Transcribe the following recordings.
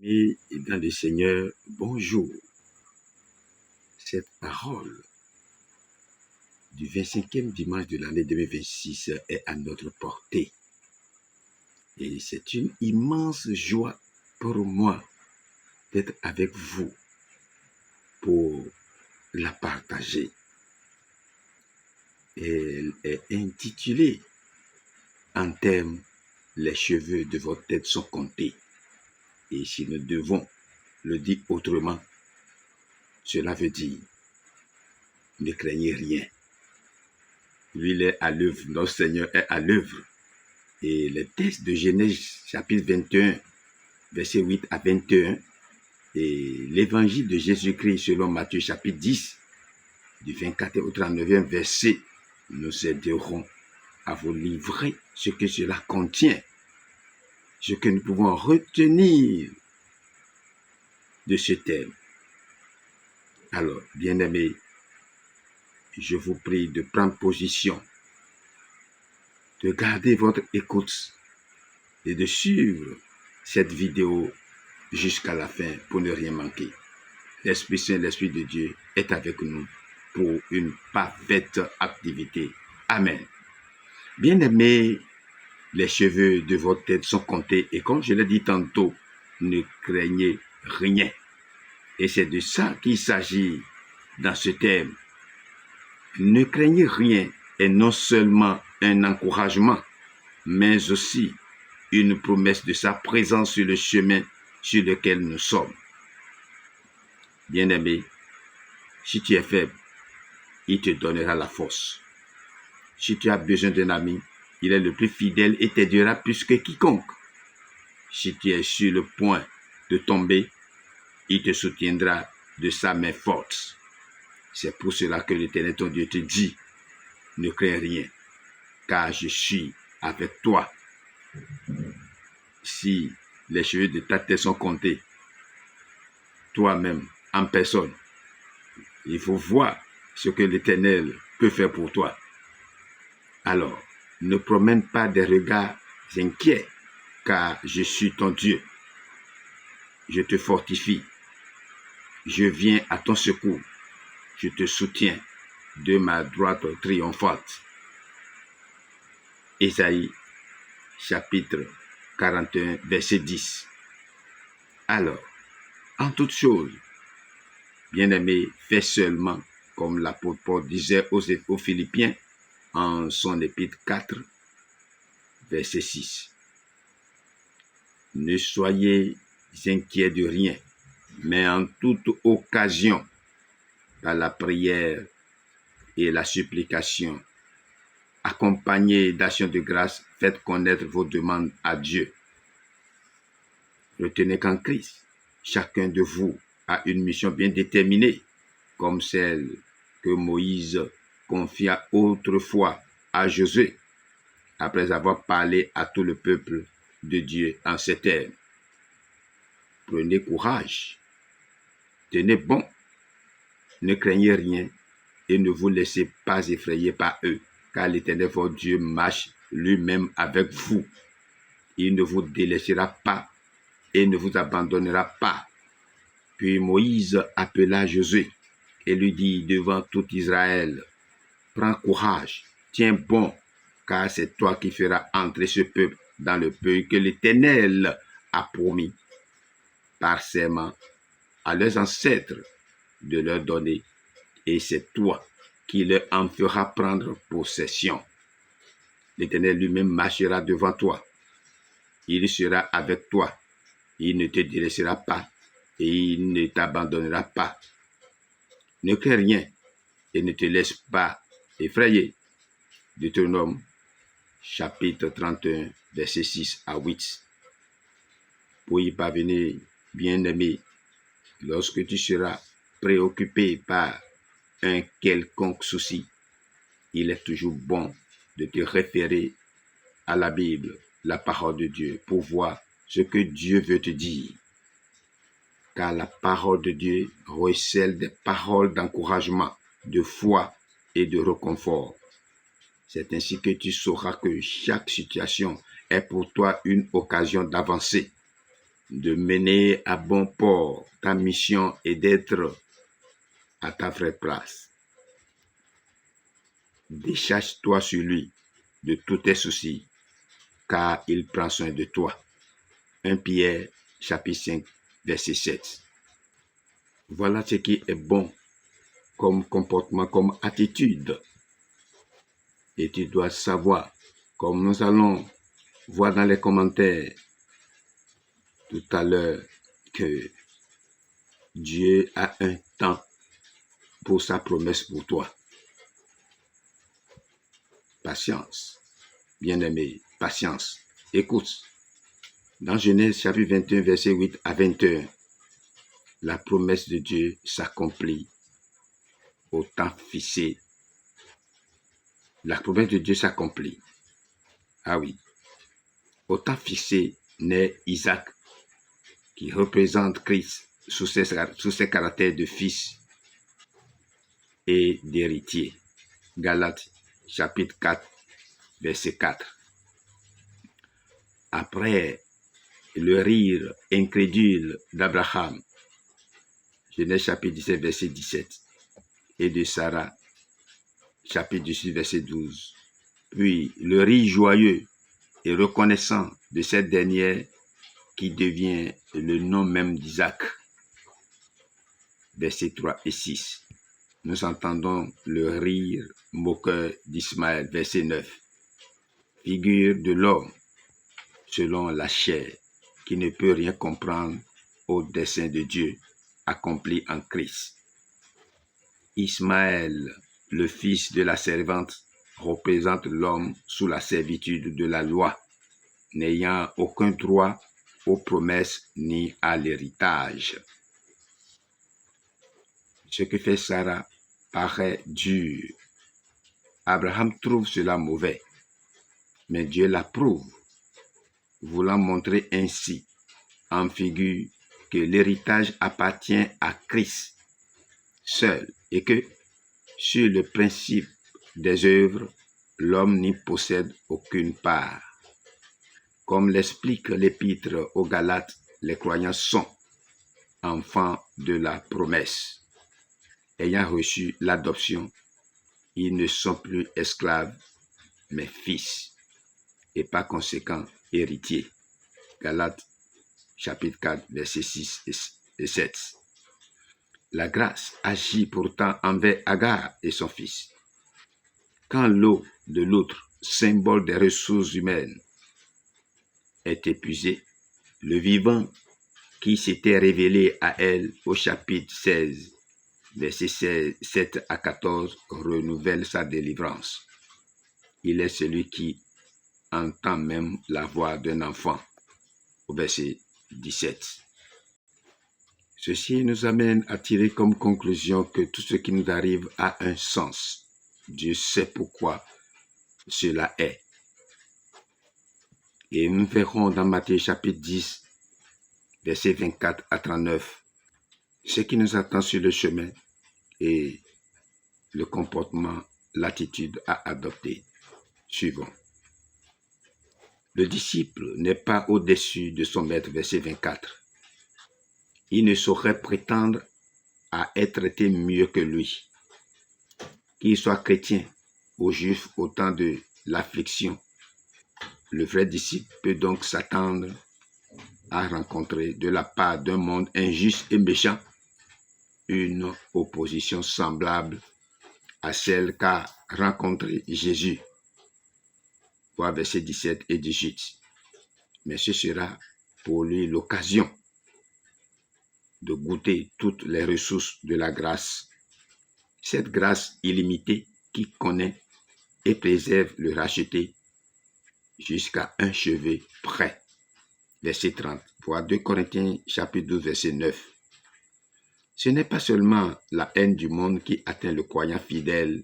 Et dans le Seigneur, bonjour. Cette parole du 25e dimanche de l'année 2026 est à notre portée. Et c'est une immense joie pour moi d'être avec vous pour la partager. Elle est intitulée en termes « Les cheveux de votre tête sont comptés ». Et si nous devons le dire autrement, cela veut dire ne craignez rien. Lui, il est à l'œuvre, notre Seigneur est à l'œuvre. Et le texte de Genèse chapitre 21, verset 8 à 21, et l'évangile de Jésus-Christ selon Matthieu chapitre 10, du 24 au 39e verset, nous aiderons à vous livrer ce que cela contient, ce que nous pouvons retenir de ce thème. Alors, bien-aimés, je vous prie de prendre position, de garder votre écoute et de suivre cette vidéo jusqu'à la fin pour ne rien manquer. L'Esprit Saint, l'Esprit de Dieu est avec nous pour une parfaite activité. Amen. Bien-aimés, les cheveux de votre tête sont comptés et comme je l'ai dit tantôt, ne craignez rien. Et c'est de ça qu'il s'agit dans ce thème. Ne craignez rien est non seulement un encouragement, mais aussi une promesse de sa présence sur le chemin sur lequel nous sommes. Bien-aimé, si tu es faible, il te donnera la force. Si tu as besoin d'un ami, il est le plus fidèle et t'aidera plus que quiconque. Si tu es sur le point de tomber, il te soutiendra de sa main forte. C'est pour cela que l'Éternel ton Dieu te dit, ne crains rien, car je suis avec toi. Si les cheveux de ta tête sont comptés, toi-même, en personne, il faut voir ce que l'Éternel peut faire pour toi. Alors, ne promène pas des regards inquiets, car je suis ton Dieu. Je te fortifie. Je viens à ton secours. Je te soutiens de ma droite triomphante. Ésaïe, chapitre 41, verset 10. Alors, en toutes choses, bien-aimé, fais seulement comme l'apôtre Paul disait aux Philippiens en son épître 4, verset 6. Ne soyez inquiets de rien, mais en toute occasion, par la prière et la supplication, accompagnez d'actions de grâce, faites connaître vos demandes à Dieu. Retenez qu'en Christ, chacun de vous a une mission bien déterminée, comme celle que Moïse confia autrefois à Josué, après avoir parlé à tout le peuple de Dieu en ces termes. Prenez courage, tenez bon, ne craignez rien et ne vous laissez pas effrayer par eux, car l'Éternel votre Dieu marche lui-même avec vous. Il ne vous délaissera pas et ne vous abandonnera pas. Puis Moïse appela Josué et lui dit devant tout Israël, prends courage, tiens bon, car c'est toi qui feras entrer ce peuple dans le pays que l'Éternel a promis par serment à leurs ancêtres de leur donner, et c'est toi qui leur en feras prendre possession. L'Éternel lui-même marchera devant toi. Il sera avec toi. Il ne te délaissera pas et il ne t'abandonnera pas. Ne crains rien et ne te laisse pas effrayer. Deutéronome, chapitre 31, verset 6 à 8. Pour y parvenir, bien-aimé, lorsque tu seras préoccupé par un quelconque souci, il est toujours bon de te référer à la Bible, la parole de Dieu, pour voir ce que Dieu veut te dire. Car la parole de Dieu recèle des paroles d'encouragement, de foi et de réconfort. C'est ainsi que tu sauras que chaque situation est pour toi une occasion d'avancer. de mener à bon port ta mission et d'être à ta vraie place. Décharge-toi sur lui de tous tes soucis, car il prend soin de toi. 1 Pierre, chapitre 5, verset 7. Voilà ce qui est bon comme comportement, comme attitude. Et tu dois savoir, comme nous allons voir dans les commentaires tout à l'heure, que Dieu a un temps pour sa promesse pour toi. Patience, bien-aimé, patience. Écoute, dans Genèse chapitre 21, verset 8 à 21, la promesse de Dieu s'accomplit au temps fixé. La promesse de Dieu s'accomplit. Ah oui. Au temps fixé naît Isaac, qui représente Christ sous ses caractères de fils et d'héritier. Galates chapitre 4, verset 4. Après le rire incrédule d'Abraham, Genèse chapitre 17, verset 17, et de Sarah, chapitre 18, verset 12. Puis le rire joyeux et reconnaissant de cette dernière qui devient le nom même d'Isaac, versets 3 et 6. Nous entendons le rire moqueur d'Ismaël, verset 9. Figure de l'homme selon la chair, qui ne peut rien comprendre au dessein de Dieu accompli en Christ. Ismaël, le fils de la servante, représente l'homme sous la servitude de la loi, n'ayant aucun droit aux promesses ni à l'héritage. Ce que fait Sarah paraît dur. Abraham trouve cela mauvais, mais Dieu l'approuve, voulant montrer ainsi, en figure, que l'héritage appartient à Christ seul et que, sur le principe des œuvres, l'homme n'y possède aucune part. Comme l'explique l'épître aux Galates, les croyants sont enfants de la promesse. Ayant reçu l'adoption, ils ne sont plus esclaves, mais fils, et par conséquent héritiers. Galates, chapitre 4, versets 6 et 7. La grâce agit pourtant envers Agar et son fils. Quand l'eau de l'autre, symbole des ressources humaines, est épuisée, le vivant qui s'était révélé à elle au chapitre 16, versets 7 à 14, renouvelle sa délivrance. Il est celui qui entend même la voix d'un enfant, au verset 17. Ceci nous amène à tirer comme conclusion que tout ce qui nous arrive a un sens. Dieu sait pourquoi cela est. Et nous verrons dans Matthieu chapitre 10, versets 24 à 39, ce qui nous attend sur le chemin et le comportement, l'attitude à adopter. Suivons. Le disciple n'est pas au-dessus de son maître, verset 24. Il ne saurait prétendre à être traité mieux que lui. Qu'il soit chrétien ou juif au temps de l'affliction, le vrai disciple peut donc s'attendre à rencontrer de la part d'un monde injuste et méchant une opposition semblable à celle qu'a rencontrée Jésus. Voir versets 17 et 18. Mais ce sera pour lui l'occasion de goûter toutes les ressources de la grâce. Cette grâce illimitée qui connaît et préserve le racheté jusqu'à un chevet près. Verset 30. Voir 2 Corinthiens chapitre 12, verset 9. Ce n'est pas seulement la haine du monde qui atteint le croyant fidèle,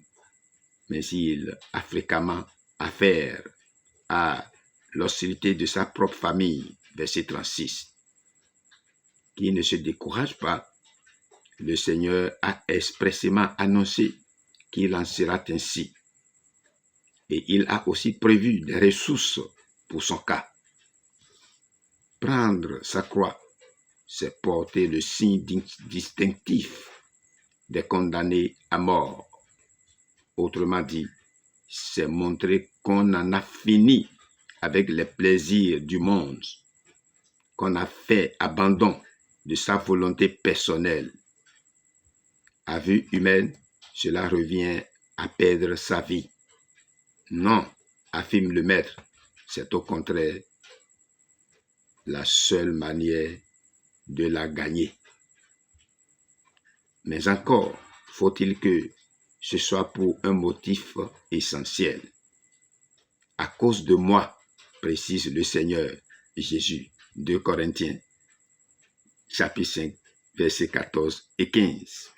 mais il a fréquemment affaire à l'hostilité de sa propre famille. Verset 36. Qui ne se décourage pas, le Seigneur a expressément annoncé qu'il en sera ainsi. Et il a aussi prévu des ressources pour son cas. Prendre sa croix, c'est porter le signe distinctif des condamnés à mort. Autrement dit, c'est montrer qu'on en a fini avec les plaisirs du monde, qu'on a fait abandon de sa volonté personnelle. À vue humaine, cela revient à perdre sa vie. Non, affirme le maître, c'est au contraire la seule manière de la gagner. Mais encore, faut-il que ce soit pour un motif essentiel. À cause de moi, précise le Seigneur Jésus, 2 Corinthiens, chapitre 5, versets 14 et 15.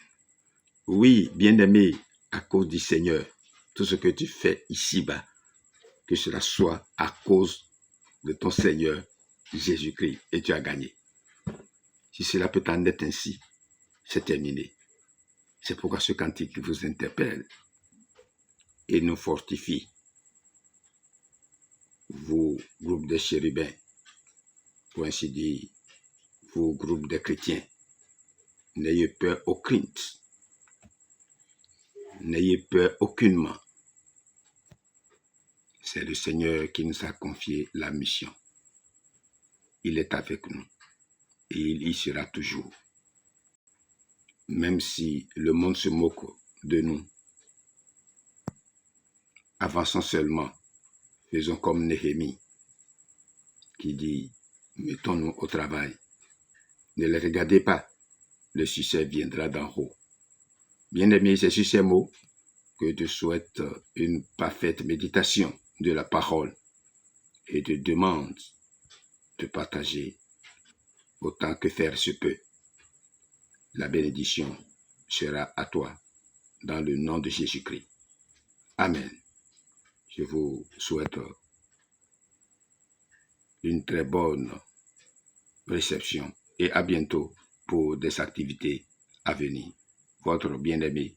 Oui, bien-aimé, à cause du Seigneur, tout ce que tu fais ici-bas, que cela soit à cause de ton Seigneur Jésus-Christ, et tu as gagné. Si cela peut en être ainsi, c'est terminé. C'est pourquoi ce cantique vous interpelle et nous fortifie. Vous, groupe de chérubins, pour ainsi dire, vous, groupe de chrétiens, n'ayez peur aucune. N'ayez peur aucunement. C'est le Seigneur qui nous a confié la mission. Il est avec nous et il y sera toujours. Même si le monde se moque de nous, avançons seulement, faisons comme Néhémie qui dit, mettons-nous au travail. Ne les regardez pas, le succès viendra d'en haut. Bien-aimés, c'est sur ces mots que je te souhaite une parfaite méditation de la parole et te demande de partager autant que faire se peut. La bénédiction sera à toi dans le nom de Jésus-Christ. Amen. Je vous souhaite une très bonne réception et à bientôt pour des activités à venir. Votre bien-aimé,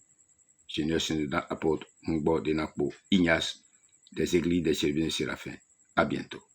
Seigneur Sénédan Apôtre Mungbo Denakbo Ignace des Églises des Chérubins Séraphins. À bientôt.